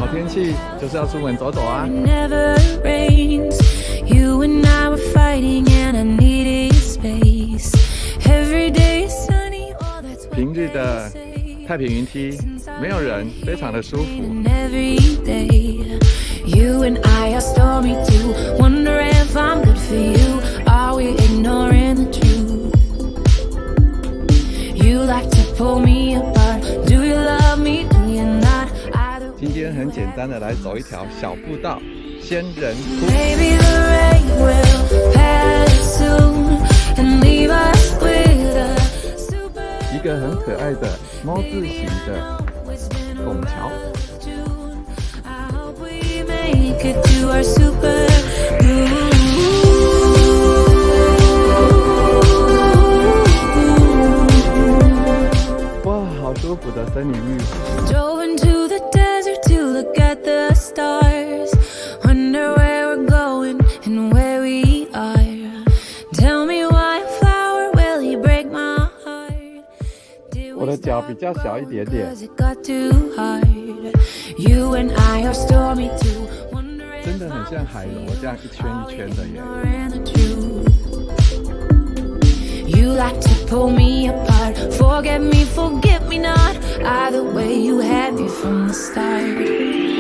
好天气就是要出门走走啊。平日的太平云梯没有人，非常的舒服。You and I are stormy too. Wonder if I'm good for you. Are we ignoring the truth? You like to pull me apart. Do you love me? Do you not? 今天很简单的来走一条小步道，仙人窟。Maybe the rain will pass soon and leave us with a super. 一个很可爱的猫字形的拱桥。It to our super哇，好舒服的森林浴。Drove into the desert to look at the stars. Wonder where we're going and where we are. Tell me why a flower will he break my heart. 我的脚比较小一点点。You and I are stormy too. 真的很像海螺这样一圈一圈的耶。You like to pull me apart, forget me, forget me not. Either way, you had me from the start.